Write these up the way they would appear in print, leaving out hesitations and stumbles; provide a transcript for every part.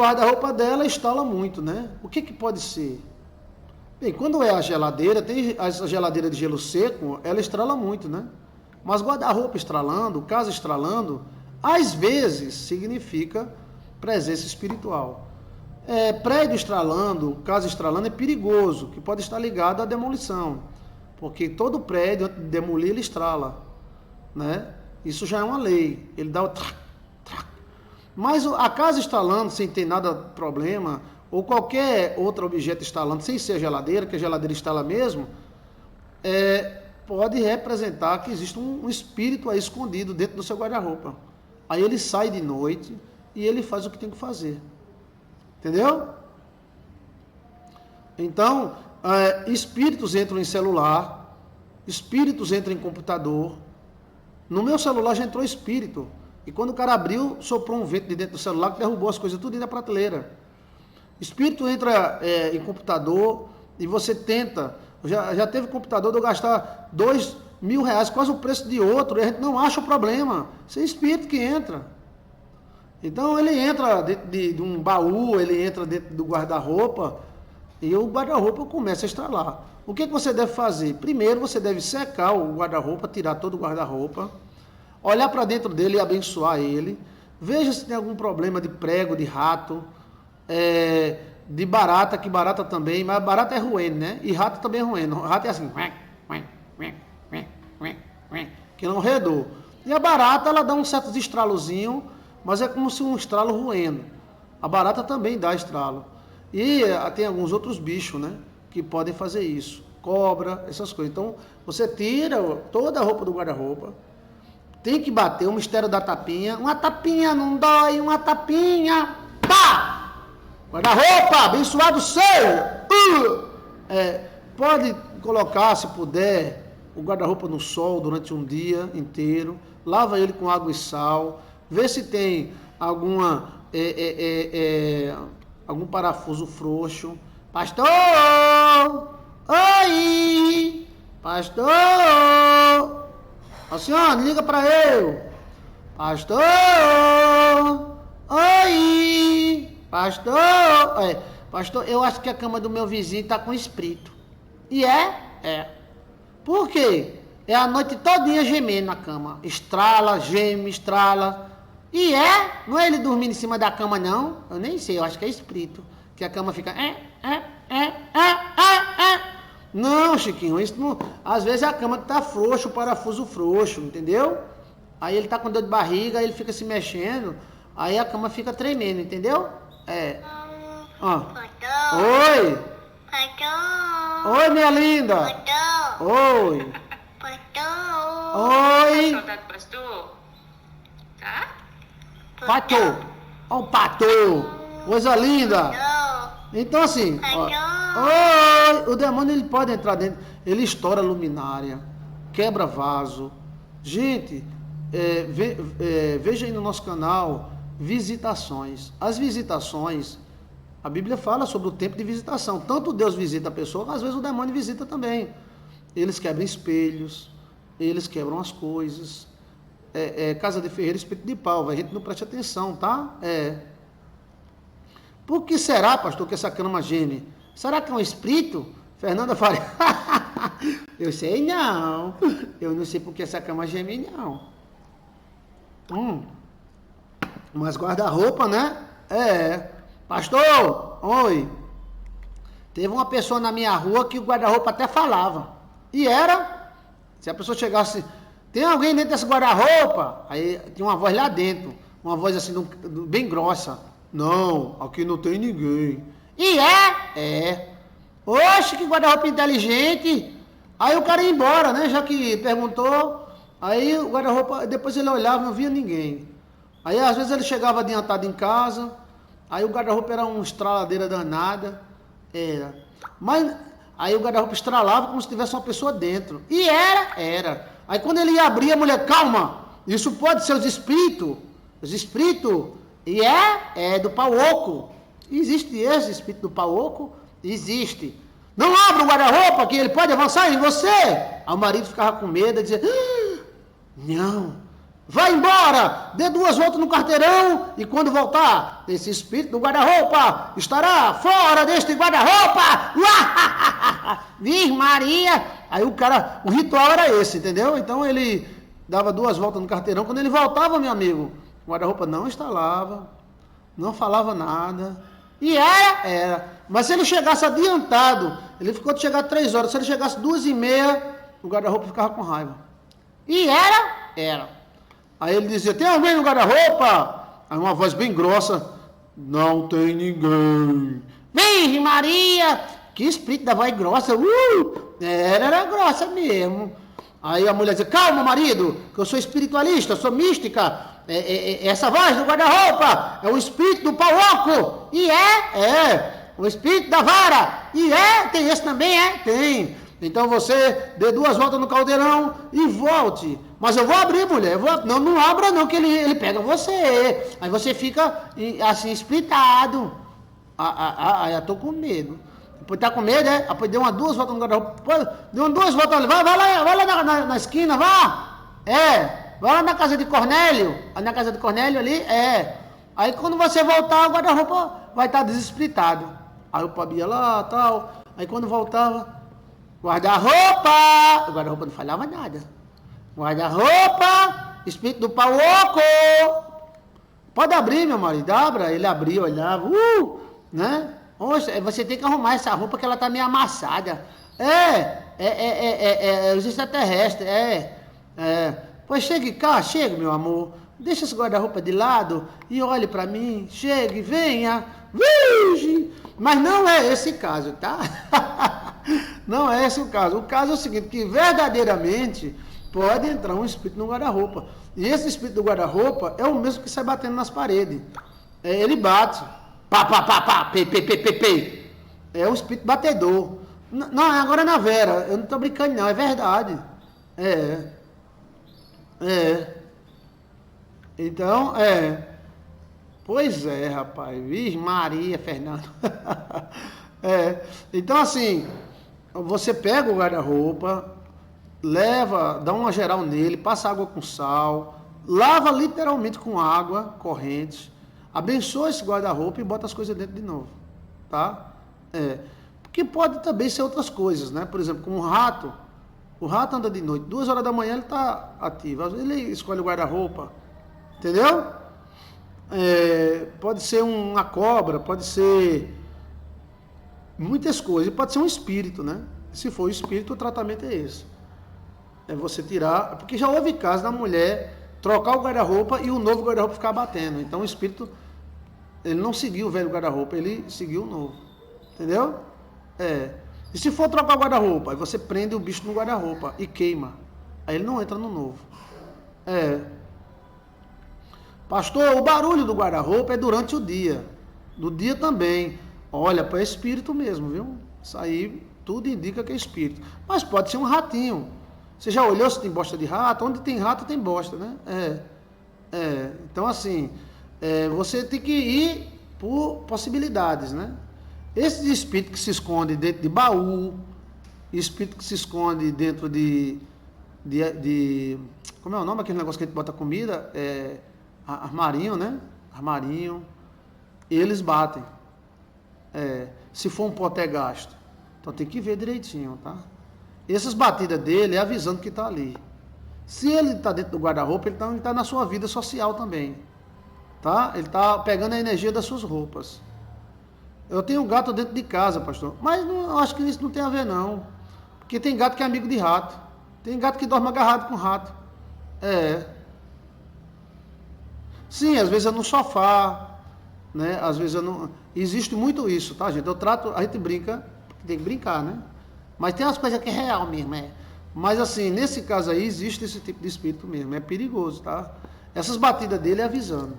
guarda-roupa dela instala muito, né? O que pode ser? Bem, quando é a geladeira, tem a geladeira de gelo seco, ela estrala muito, né? Mas guarda-roupa estralando, casa estralando, às vezes significa presença espiritual. Prédio estralando, casa estralando é perigoso, que pode estar ligado à demolição. Porque todo prédio, antes de demolir, ele estrala, né? Isso já é uma lei. Ele dá o trac, trac. Mas a casa estralando, sem ter nada problema, ou qualquer outro objeto instalando, sem ser a geladeira, que a geladeira instala mesmo, pode representar que existe um espírito aí escondido dentro do seu guarda-roupa. Aí ele sai de noite e ele faz o que tem que fazer. Entendeu? Então, espíritos entram em celular, espíritos entram em computador. No meu celular já entrou espírito. E quando o cara abriu, soprou um vento de dentro do celular que derrubou as coisas tudo na prateleira. Espírito entra em computador e você tenta. Já teve computador de eu gastar R$2.000, quase o preço de outro, e a gente não acha o problema. Isso é espírito que entra. Então ele entra dentro de um baú, ele entra dentro do guarda-roupa e o guarda-roupa começa a estralar. O que você deve fazer? Primeiro você deve secar o guarda-roupa, tirar todo o guarda-roupa, olhar para dentro dele e abençoar ele. Veja se tem algum problema de prego, de rato, de barata, que barata também, mas barata é ruim, né? E rato também é ruim. Rato é assim, que não redor. E a barata, ela dá um certo estralozinho, mas é como se um estralo ruendo. A barata também dá estralo. E tem alguns outros bichos, né? Que podem fazer isso. Cobra, essas coisas. Então, você tira toda a roupa do guarda-roupa. Tem que bater o mistério da tapinha. Uma tapinha não dói, uma tapinha. Pá! Guarda-roupa, abençoado seja! Pode colocar, se puder, o guarda-roupa no sol durante um dia inteiro. Lava ele com água e sal. Vê se tem algum parafuso frouxo. Pastor! Oi! Pastor! Alcione, liga para eu. Pastor! Oi! Pastor! Pastor, eu acho que a cama do meu vizinho está com espírito. E é? Por quê? É a noite todinha gemendo na cama. Estrala, geme, estrala. E não é ele dormindo em cima da cama, não. Eu nem sei, eu acho que é espírito. Que a cama fica... Não, Chiquinho, isso não... Às vezes a cama tá frouxa, o parafuso frouxo, entendeu? Aí ele tá com dor de barriga, aí ele fica se mexendo, aí a cama fica tremendo, entendeu? Oi! Oi, minha linda! Oi! Oi! Saudade do pastor? Tá? Pato! Ó o pato! Coisa linda! Então assim, o demônio ele pode entrar dentro, ele estoura luminária, quebra vaso. Gente, veja aí no nosso canal visitações. As visitações, a Bíblia fala sobre o tempo de visitação. Tanto Deus visita a pessoa, às vezes o demônio visita também. Eles quebram espelhos, eles quebram as coisas. Casa de ferreiro, espeto de pau, a gente não preste atenção, tá? Por que será, pastor, que essa cama geme? Será que é um espírito? Fernanda Faria. Eu sei não. Eu não sei por que essa cama geme, não. Mas guarda-roupa, né? Pastor, oi. Teve uma pessoa na minha rua que o guarda-roupa até falava. E era. Se a pessoa chegasse... Tem alguém dentro desse guarda-roupa? Aí tinha uma voz lá dentro. Uma voz assim, bem grossa. Não, aqui não tem ninguém. E Oxe, que guarda-roupa inteligente. Aí o cara ia embora, né? Já que perguntou. Aí o guarda-roupa, depois ele olhava e não via ninguém. Aí às vezes ele chegava adiantado em casa. Aí o guarda-roupa era uma estraladeira danada. Mas aí o guarda-roupa estralava como se tivesse uma pessoa dentro. E era. Aí quando ele ia abrir, a mulher, calma. Isso pode ser os espíritos. Os espíritos. E é do pau oco. Existe esse espírito do pau oco? Existe. Não abra o guarda-roupa que ele pode avançar em você. Aí o marido ficava com medo e dizia, não, vai embora, dê 2 voltas no quarteirão e quando voltar, esse espírito do guarda-roupa estará fora deste guarda-roupa. Virgem Maria. Aí o ritual era esse, entendeu? Então ele dava 2 voltas no quarteirão, quando ele voltava, meu amigo, o guarda-roupa não instalava, não falava nada, e era. Mas se ele chegasse adiantado, ele ficou de chegar 3 horas, se ele chegasse 2h30, o guarda-roupa ficava com raiva. E era. Aí ele dizia, tem alguém no guarda-roupa? Aí uma voz bem grossa, não tem ninguém. Virgem Maria, que espírito da voz grossa, era grossa mesmo. Aí a mulher dizia, calma marido, que eu sou espiritualista, sou mística, essa voz do guarda-roupa é o espírito do pau oco, e o espírito da vara, e tem esse também, tem. Então você dê 2 voltas no caldeirão e volte. Mas eu vou abrir, mulher. Não abra não, que ele pega você. Aí você fica assim, espritado. Aí eu tô com medo. Depois tá com medo, Depois deu 2 voltas no guarda-roupa. Deu 2 voltas ali. Vai lá na esquina, vá. Vai lá na casa de Cornélio. Na casa de Cornélio ali, Aí quando você voltar, o guarda-roupa vai estar desespritado. Aí o pobre ia lá, tal. Aí quando voltava... Guarda-roupa! O guarda-roupa não falava nada. Guarda-roupa! Espírito do pau oco! Pode abrir, meu marido. Abra. Ele abriu, olhava. Né? Você tem que arrumar essa roupa que ela tá meio amassada. Os extraterrestres. Pois chegue cá, chegue, meu amor. Deixa esse guarda-roupa de lado e olhe para mim. Chegue, venha. Virgem! Mas não é esse caso, tá? Não é esse o caso. O caso é o seguinte, que verdadeiramente pode entrar um espírito no guarda-roupa. E esse espírito do guarda-roupa é o mesmo que sai batendo nas paredes. Ele bate. Pá, pá, pá, pá, pei, pei, pei, pei, pei. É um espírito batedor. Não, agora na Vera. Eu não estou brincando não, é verdade. Então, Pois é, rapaz. Virgem Maria, Fernando. Então, assim, você pega o guarda-roupa, leva, dá uma geral nele, passa água com sal, lava literalmente com água corrente, abençoa esse guarda-roupa e bota as coisas dentro de novo, tá? Porque pode também ser outras coisas, né? Por exemplo, com o rato anda de noite, 2 horas da manhã ele está ativo, às vezes ele escolhe o guarda-roupa, entendeu? Pode ser uma cobra, pode ser muitas coisas, pode ser um espírito, né? Se for o espírito, o tratamento é esse. É você tirar, porque já houve caso da mulher trocar o guarda-roupa e o novo guarda-roupa ficar batendo. Então o espírito, ele não seguiu o velho guarda-roupa, ele seguiu o novo. Entendeu? E se for trocar o guarda-roupa, aí você prende o bicho no guarda-roupa e queima. Aí ele não entra no novo. Pastor, o barulho do guarda-roupa é durante o dia. Do dia também. Olha, para espírito mesmo, viu? Isso aí tudo indica que é espírito. Mas pode ser um ratinho. Você já olhou se tem bosta de rato? Onde tem rato tem bosta, né? Então, assim, você tem que ir por possibilidades, né? Esse espírito que se esconde dentro de baú, espírito que se esconde dentro de como é o nome daquele negócio que a gente bota comida? Armarinho, né? Armarinho. Eles batem. Se for um potegasto. Então tem que ver direitinho, tá? Essas batidas dele é avisando que está ali. Se ele está dentro do guarda-roupa, ele está na sua vida social também. Tá? Ele está pegando a energia das suas roupas. Eu tenho um gato dentro de casa, pastor. Mas eu acho que isso não tem a ver, não. Porque tem gato que é amigo de rato. Tem gato que dorme agarrado com rato. Sim, às vezes é no sofá, né? Às vezes eu não... Existe muito isso, tá, gente? A gente brinca, tem que brincar, né? Mas tem umas coisas que é real mesmo, Mas assim, nesse caso aí, existe esse tipo de espírito mesmo, é perigoso, tá? Essas batidas dele é avisando.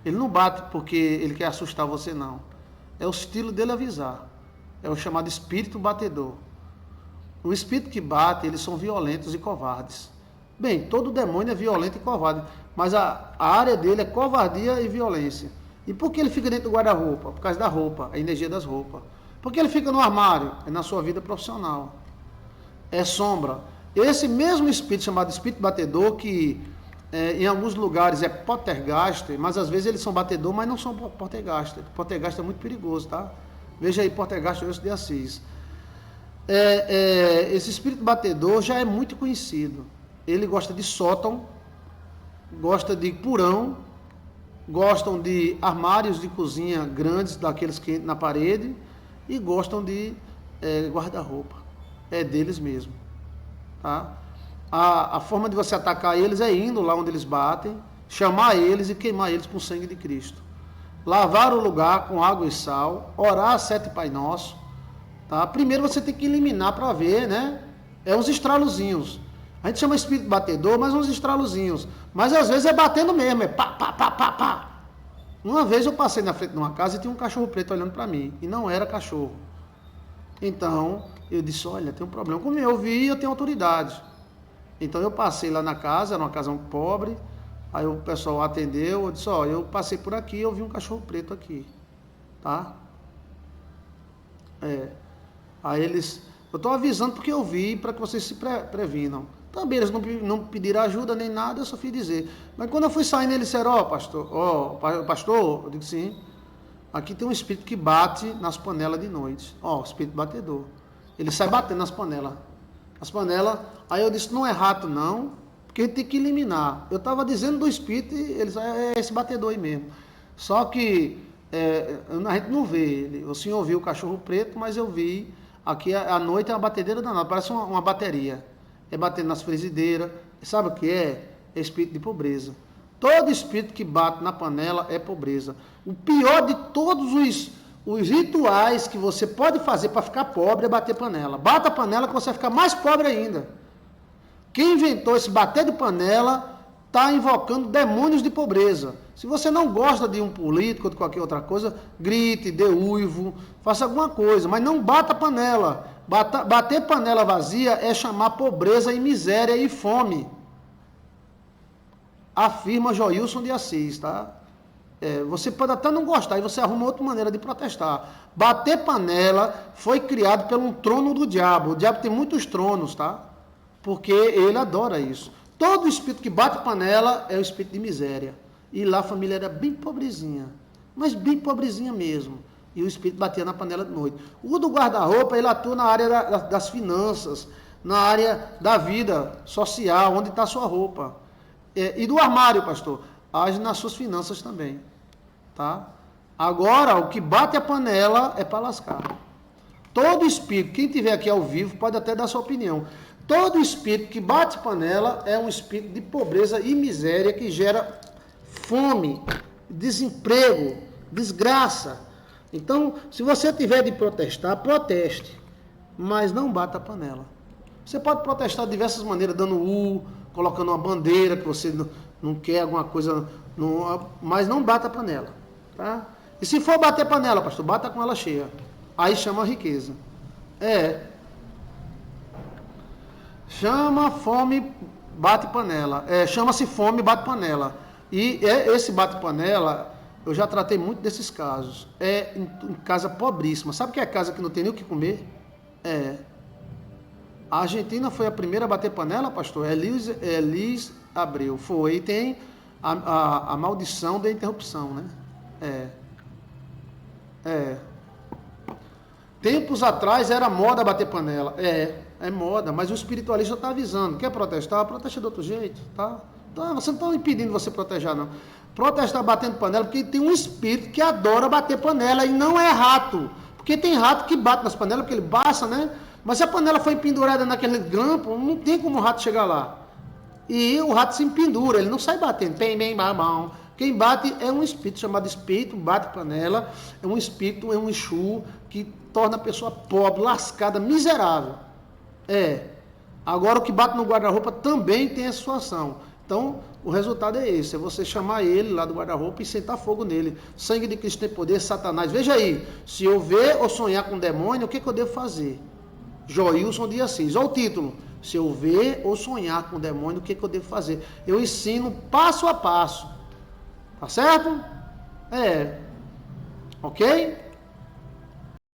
Ele não bate porque ele quer assustar você, não. É o estilo dele avisar. É o chamado espírito batedor. O espírito que bate, eles são violentos e covardes. Bem, todo demônio é violento e covarde, mas a área dele é covardia e violência. E por que ele fica dentro do guarda-roupa? Por causa da roupa, a energia das roupas. Por que ele fica no armário? É na sua vida profissional. É sombra. Esse mesmo espírito chamado espírito batedor que em alguns lugares é poltergeist, mas às vezes eles são batedor, mas não são poltergeist. Poltergeist é muito perigoso, tá? Veja aí, poltergeist de Assis. Esse espírito batedor já é muito conhecido. Ele gosta de sótão, gosta de porão, gostam de armários de cozinha grandes, daqueles que entram na parede, e gostam de guarda-roupa. É deles mesmo. Tá? A forma de você atacar eles é indo lá onde eles batem, chamar eles e queimar eles com o sangue de Cristo. Lavar o lugar com água e sal, orar 7 Pai Nosso. Tá? Primeiro você tem que eliminar para ver, né? É uns estralozinhos. A gente chama espírito batedor, mas uns estralozinhos. Mas às vezes é batendo mesmo, é pá, pá, pá, pá, pá. Uma vez eu passei na frente de uma casa e tinha um cachorro preto olhando para mim. E não era cachorro. Então, eu disse, olha, tem um problema. Como eu vi, eu tenho autoridade. Então eu passei lá na casa, era uma casa pobre. Aí o pessoal atendeu, eu disse, ó, eu passei por aqui, eu vi um cachorro preto aqui. Tá? Aí eles, eu estou avisando porque eu vi, para que vocês se previnam. Também eles não pediram ajuda nem nada, eu só fiz dizer. Mas quando eu fui saindo, eles disseram, pastor, eu digo sim, aqui tem um espírito que bate nas panelas de noite. Espírito batedor. Ele sai batendo nas panelas. As panelas, aí eu disse, não é rato não, porque tem que eliminar. Eu estava dizendo do espírito e eles, é esse batedor aí mesmo. Só que a gente não vê ele. O senhor viu o cachorro preto, mas eu vi, aqui à noite é uma batedeira danada, parece uma bateria. É batendo nas frigideiras. Sabe o que é? É espírito de pobreza. Todo espírito que bate na panela é pobreza. O pior de todos os rituais que você pode fazer para ficar pobre é bater panela. Bata a panela que você vai ficar mais pobre ainda. Quem inventou esse bater de panela está invocando demônios de pobreza. Se você não gosta de um político ou de qualquer outra coisa, grite, dê uivo, faça alguma coisa, mas não bata a panela. Bater panela vazia é chamar pobreza e miséria e fome. Afirma Joilson de Assis, tá? Você pode até não gostar, e você arruma outra maneira de protestar. Bater panela foi criado pelo um trono do diabo. O diabo tem muitos tronos, tá? Porque ele adora isso. Todo espírito que bate panela é o espírito de miséria. E lá a família era bem pobrezinha, mas bem pobrezinha mesmo. E o espírito batia na panela de noite. O do guarda-roupa, ele atua na área das finanças, na área da vida social, onde está a sua roupa. E do armário, pastor, age nas suas finanças também. Tá? Agora, o que bate a panela é para lascar. Todo espírito, quem estiver aqui ao vivo, pode até dar sua opinião. Todo espírito que bate panela é um espírito de pobreza e miséria que gera fome, desemprego, desgraça. Então, se você tiver de protestar, proteste, mas não bata a panela. Você pode protestar de diversas maneiras, dando colocando uma bandeira que você não quer, alguma coisa, mas não bata a panela. Tá? E se for bater panela, pastor, bata com ela cheia. Aí chama riqueza. Chama fome, bate panela. Chama-se fome, bate panela. E esse bate panela, eu já tratei muito desses casos. Em casa pobríssima. Sabe o que é casa que não tem nem o que comer? A Argentina foi a primeira a bater panela, pastor. Elis Abreu. Foi. E tem a maldição da interrupção, né? Tempos atrás era moda bater panela. É moda, mas o espiritualista está avisando. Quer protestar? Protesta de outro jeito, tá? Então, você não está impedindo você protestar, não. Protestar batendo panela, porque tem um espírito que adora bater panela e não é rato. Porque tem rato que bate nas panelas, porque ele baixa, né? Mas se a panela foi pendurada naquele grampo, não tem como o rato chegar lá. E o rato se pendura, ele não sai batendo. Bem, babão. Quem bate é um espírito chamado espírito, bate panela. É um espírito, é um exu que torna a pessoa pobre, lascada, miserável. Agora o que bate no guarda-roupa também tem essa situação. Então, o resultado é esse, é você chamar ele lá do guarda-roupa e sentar fogo nele. Sangue de Cristo tem poder, Satanás. Veja aí, se eu ver ou sonhar com um demônio, o que eu devo fazer? Joilson de Assis. Olha o título. Se eu ver ou sonhar com um demônio, o que eu devo fazer? Eu ensino passo a passo. Tá certo? Ok?